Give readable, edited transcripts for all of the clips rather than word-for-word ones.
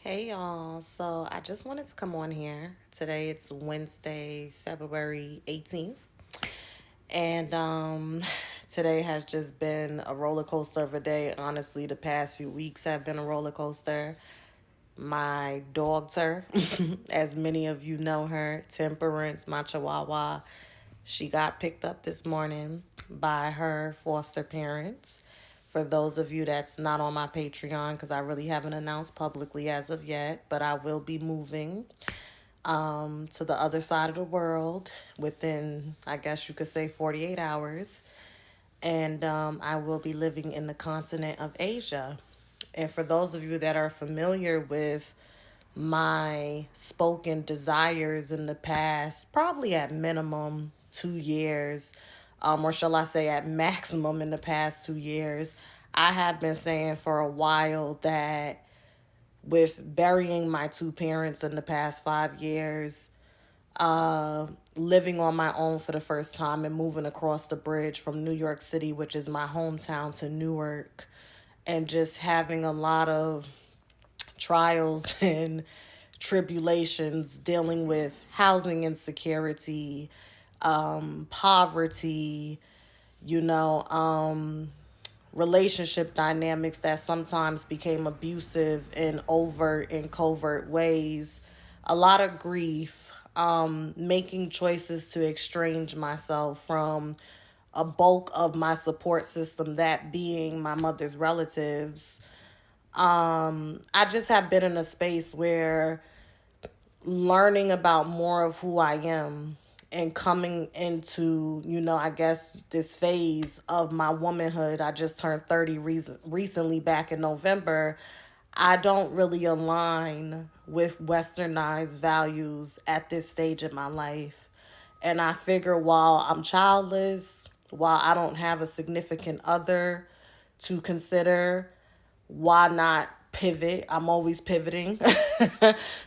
Hey y'all, so I just wanted to come on here. Today it's Wednesday, February 18th. And today has just been a roller coaster of a day. Honestly, the past few weeks have been a roller coaster. My dogter, as many of you know her, Temperance, my chihuahua, she got picked up this morning by her foster parents. For those of you that's not on my Patreon, because I really haven't announced publicly as of yet, but I will be moving to the other side of the world within, I guess you could say, 48 hours. And I will be living in the continent of Asia. And for those of you that are familiar with my spoken desires in the past, probably at minimum 2 years, or shall I say at maximum in the past 2 years, I had been saying for a while that with burying my two parents in the past 5 years, living on my own for the first time and moving across the bridge from New York City, which is my hometown, to Newark, and just having a lot of trials and tribulations dealing with housing insecurity, poverty, you know, relationship dynamics that sometimes became abusive in overt and covert ways, a lot of grief, making choices to estrange myself from a bulk of my support system, that being my mother's relatives. I just have been in a space where learning about more of who I am and coming into, I guess this phase of my womanhood. I just turned 30 recently back in November. I don't really align with westernized values at this stage in my life. And I figure while I'm childless, while I don't have a significant other to consider, why not pivot? I'm always pivoting.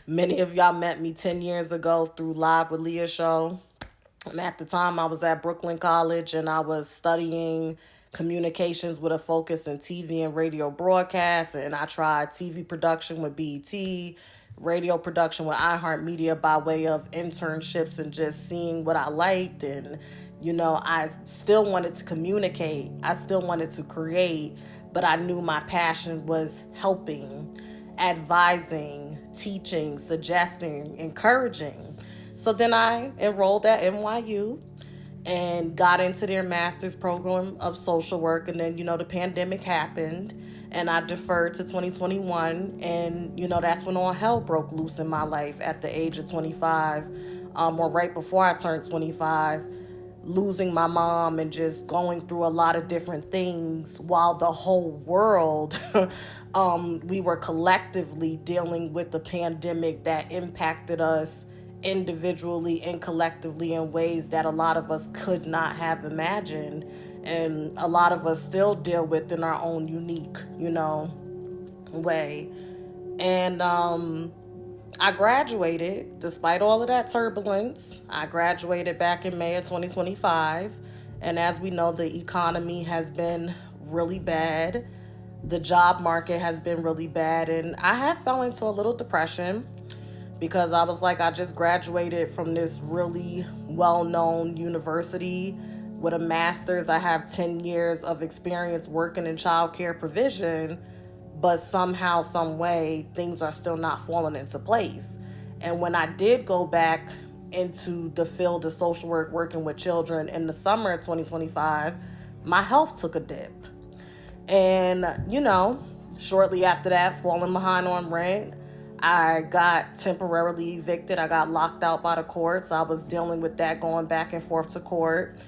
Many of y'all met me 10 years ago through Live with Leah show. And at the time, I was at Brooklyn College and I was studying communications with a focus in TV and radio broadcast. And I tried TV production with BET, radio production with iHeartMedia by way of internships and just seeing what I liked. And, I still wanted to communicate, I still wanted to create, but I knew my passion was helping, advising, teaching, suggesting, encouraging. So then I enrolled at NYU and got into their master's program of social work. And then, the pandemic happened and I deferred to 2021. And, that's when all hell broke loose in my life at the age of 25, or right before I turned 25, losing my mom and just going through a lot of different things while the whole world we were collectively dealing with the pandemic that impacted us individually and collectively in ways that a lot of us could not have imagined, and a lot of us still deal with in our own unique way. And I graduated despite all of that turbulence. I graduated back in May of 2025. And as we know, the economy has been really bad. The job market has been really bad. And I have fell into a little depression because I was like, I just graduated from this really well known university with a master's. I have 10 years of experience working in childcare provision, but somehow, some way, things are still not falling into place. And when I did go back into the field of social work, working with children in the summer of 2025, my health took a dip. And, shortly after that, falling behind on rent, I got temporarily evicted. I got locked out by the courts. I was dealing with that, going back and forth to court.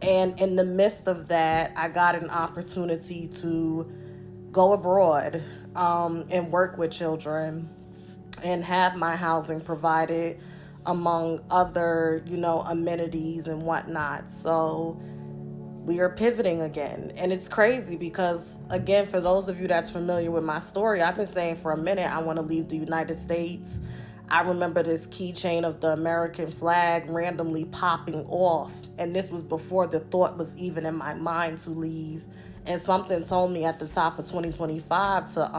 And in the midst of that, I got an opportunity to go abroad, and work with children and have my housing provided among other, amenities and whatnot. So we are pivoting again. And it's crazy because, again, for those of you that's familiar with my story, I've been saying for a minute I want to leave the United States. I remember this keychain of the American flag randomly popping off. And this was before the thought was even in my mind to leave. And something told me at the top of 2025 to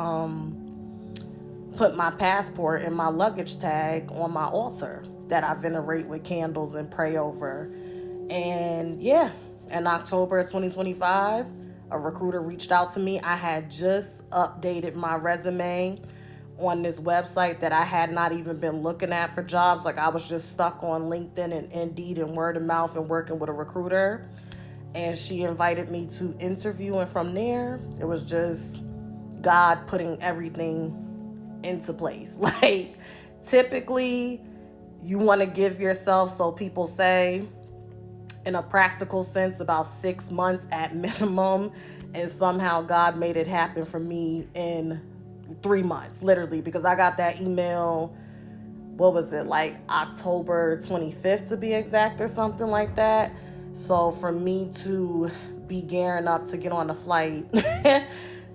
put my passport and my luggage tag on my altar that I venerate with candles and pray over. And yeah, in October 2025, a recruiter reached out to me. I had just updated my resume on this website that I had not even been looking at for jobs. Like I was just stuck on LinkedIn and Indeed and word of mouth and working with a recruiter. And she invited me to interview, and from there, it was just God putting everything into place. Like typically you want to give yourself, so people say, in a practical sense, about 6 months at minimum, and somehow God made it happen for me in 3 months, literally, because I got that email, what was it, like October 25th to be exact, or something like that. So for me to be gearing up to get on a flight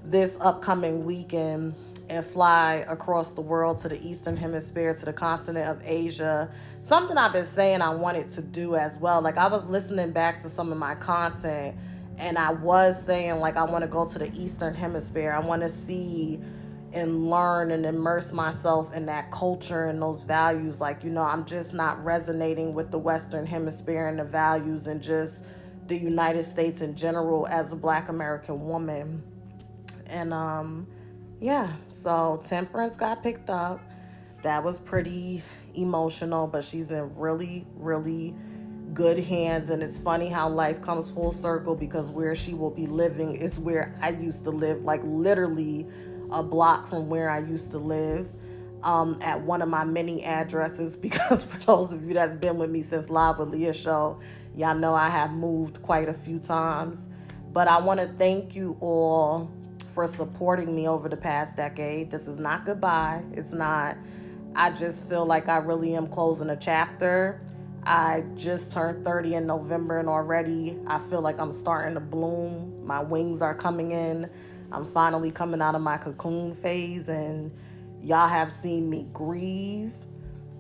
this upcoming weekend and fly across the world to the Eastern Hemisphere, to the continent of Asia, something I've been saying I wanted to do as well. Like I was listening back to some of my content, and I was saying like I want to go to the Eastern Hemisphere. I want to see and learn and immerse myself in that culture and those values. Like, I'm just not resonating with the Western Hemisphere and the values and just the United States in general as a Black American woman. And yeah, so Temperance got picked up. That was pretty emotional, but she's in really, really good hands. And it's funny how life comes full circle, because where she will be living is where I used to live, like literally a block from where I used to live, at one of my many addresses. Because for those of you that's been with me since Live with Leah show, y'all know I have moved quite a few times. But I want to thank you all for supporting me over the past decade. This is not goodbye. It's not. I just feel like I really am closing a chapter. I just turned 30 in November, and already I feel like I'm starting to bloom. My wings are coming in. I'm finally coming out of my cocoon phase, and y'all have seen me grieve.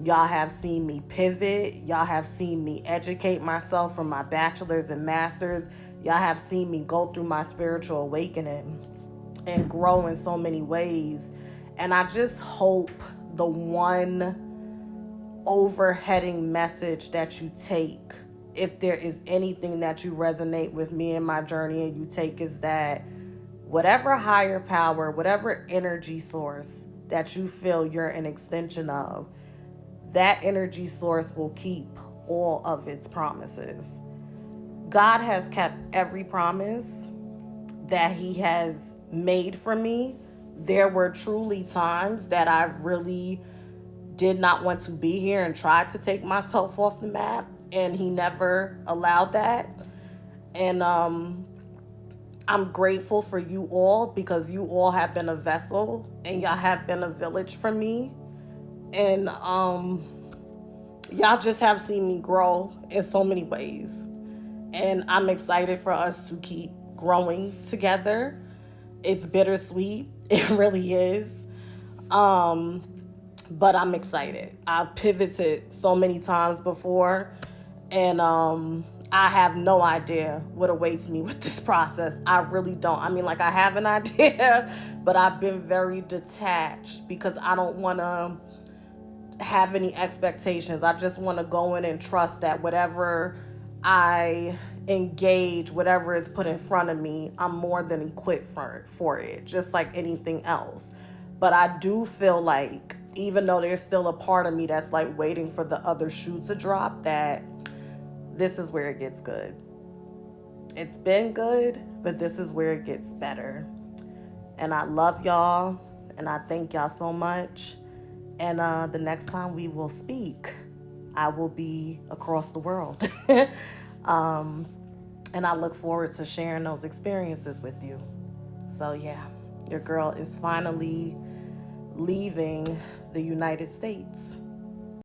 Y'all have seen me pivot. Y'all have seen me educate myself from my bachelor's and master's. Y'all have seen me go through my spiritual awakening and grow in so many ways. And I just hope the one overheading message that you take, if there is anything that you resonate with me and my journey and you take, is that whatever higher power, whatever energy source that you feel you're an extension of, that energy source will keep all of its promises. God has kept every promise that he has made for me. There were truly times that I really did not want to be here and tried to take myself off the map, and he never allowed that. And I'm grateful for you all, because you all have been a vessel and y'all have been a village for me. And y'all just have seen me grow in so many ways. And I'm excited for us to keep growing together. It's bittersweet. It really is. But I'm excited. I've pivoted so many times before, and I have no idea what awaits me with this process. I really don't. I mean, like, I have an idea, but I've been very detached because I don't want to have any expectations. I just want to go in and trust that whatever I engage, whatever is put in front of me, I'm more than equipped for it, just like anything else. But I do feel like, even though there's still a part of me that's like waiting for the other shoe to drop, that this is where it gets good. It's been good, but this is where it gets better. And I love y'all, and I thank y'all so much. And the next time we will speak, I will be across the world. And I look forward to sharing those experiences with you. So yeah, your girl is finally leaving the United States.